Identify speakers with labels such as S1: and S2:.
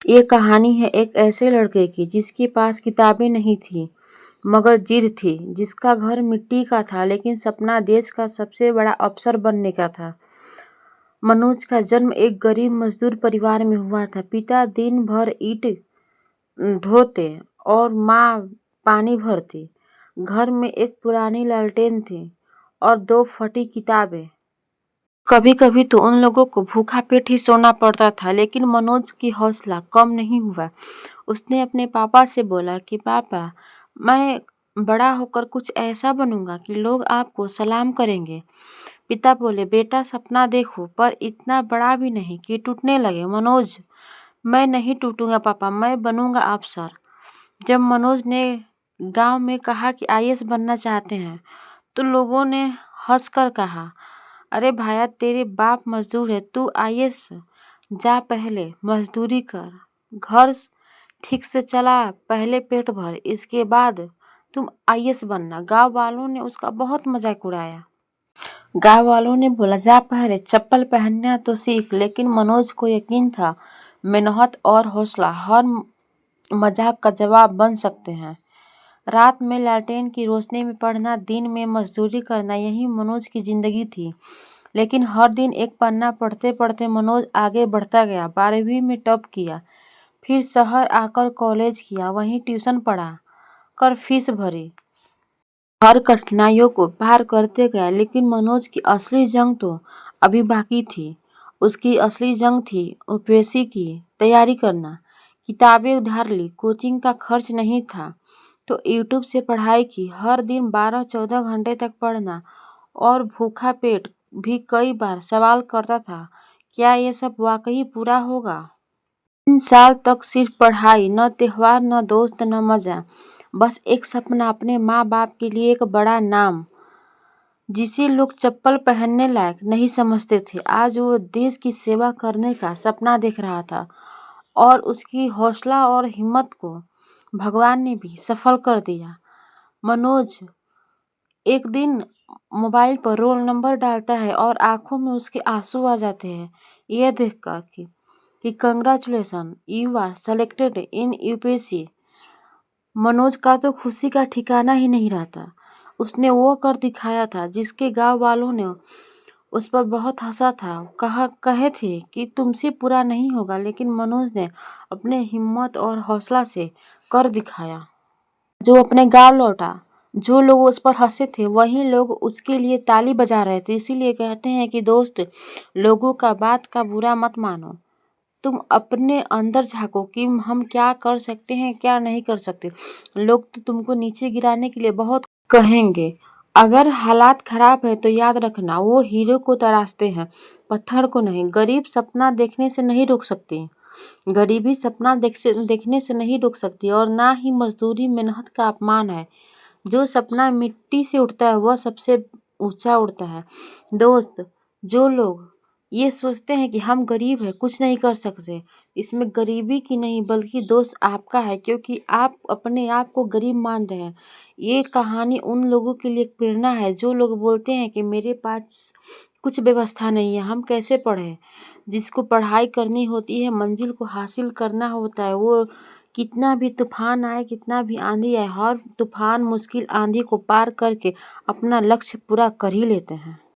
S1: ये कहानी है एक ऐसे लड़के की जिसके पास किताबें नहीं थी मगर जिद थी, जिसका घर मिट्टी का था लेकिन सपना देश का सबसे बड़ा अफसर बनने का था। मनोज का जन्म एक गरीब मजदूर परिवार में हुआ था। पिता दिन भर ईंट ढोते और माँ पानी भरती। घर में एक पुरानी लालटेन थी और दो फटी किताबें। कभी कभी तो उन लोगों को भूखा पेट ही सोना पड़ता था, लेकिन मनोज की हौसला कम नहीं हुआ। उसने अपने पापा से बोला कि पापा, मैं बड़ा होकर कुछ ऐसा बनूंगा कि लोग आपको सलाम करेंगे। पिता बोले, बेटा सपना देखो, पर इतना बड़ा भी नहीं कि टूटने लगे। मनोज, मैं नहीं टूटूंगा पापा, मैं बनूंगा अफसर। जब मनोज ने गांव में कहा कि आईएएस बनना चाहते हैं, तो लोगों ने हंसकर कहा, अरे भाया, तेरे बाप मजदूर है, तू आईएएस जा, पहले मजदूरी कर, घर ठीक से चला, पहले पेट भर, इसके बाद तुम आईएएस बनना। गांव वालों ने उसका बहुत मजाक उड़ाया। गांव वालों ने बोला, जा पहले चप्पल पहनना तो सीख। लेकिन मनोज को यकीन था, मेहनत और हौसला हर मजाक का जवाब बन सकते हैं। रात में लालटेन की रोशनी में पढ़ना, दिन में मजदूरी करना, यही मनोज की जिंदगी थी। लेकिन हर दिन एक पन्ना पढ़ते पढ़ते मनोज आगे बढ़ता गया। 12वीं में टॉप किया, फिर शहर आकर कॉलेज किया, वहीं ट्यूशन पढ़ा कर फीस भरी। हर कठिनाइयों को पार करते गया, लेकिन मनोज की असली जंग तो अभी बाकी थी। उसकी असली जंग थी यूपीएससी की तैयारी करना। किताबें उधार ली, कोचिंग का खर्च नहीं था, तो यूट्यूब से पढ़ाई की। हर दिन 12-14 घंटे तक पढ़ना, और भूखा पेट भी कई बार सवाल करता था, क्या ये सब वाकई पूरा होगा। 3 साल तक सिर्फ पढ़ाई, न त्योहार, न दोस्त, न मजा, बस एक सपना, अपने माँ बाप के लिए एक बड़ा नाम, जिसे लोग चप्पल पहनने लायक नहीं समझते थे। आज वो देश की सेवा करने का सपना देख रहा था, और उसकी हौसला और हिम्मत को भगवान ने भी सफल कर दिया। मनोज एक दिन मोबाइल पर रोल नंबर डालता है और आंखों में उसके आंसू आ जाते हैं, यह देखकर कि congratulation, you are selected in UPSC. Manoj का तो खुशी का ठिकाना ही नहीं रहता। उसने वो कर दिखाया था जिसके गांव वालों ने उस पर बहुत हंसा था। कहे थे कि तुमसे पूरा नहीं होगा, लेकिन मनोज ने अपने हिम्मत और हौसला से कर दिखाया। जो अपने गांव लौटा, जो लोग उस पर हंसे थे, वही लोग उसके लिए ताली बजा रहे थे। इसीलिए कहते हैं कि दोस्त, लोगों का बात का बुरा मत मानो, तुम अपने अंदर झांको कि हम क्या कर सकते हैं, क्या नहीं कर सकते। लोग तो तुमको नीचे गिराने के लिए बहुत कहेंगे। अगर हालात खराब है तो याद रखना, वो हीरो को तराशते हैं, पत्थर को नहीं। गरीब सपना देखने से नहीं रुक सकती, गरीबी सपना देखने से नहीं रुक सकती, और ना ही मजदूरी मेहनत का अपमान है। जो सपना मिट्टी से उठता है वह सबसे ऊंचा उड़ता है। दोस्त, जो लोग ये सोचते हैं कि हम गरीब हैं, कुछ नहीं कर सकते, इसमें गरीबी की नहीं बल्कि दोष आपका है, क्योंकि आप अपने आप को गरीब मान रहे हैं। ये कहानी उन लोगों के लिए एक प्रेरणा है जो लोग बोलते हैं कि मेरे पास कुछ व्यवस्था नहीं है, हम कैसे पढ़ें। जिसको पढ़ाई करनी होती है, मंजिल को हासिल करना होता है, वो कितना भी तूफान आए, कितना भी आंधी आए, हर तूफान मुश्किल आंधी को पार करके अपना लक्ष्य पूरा कर ही लेते हैं।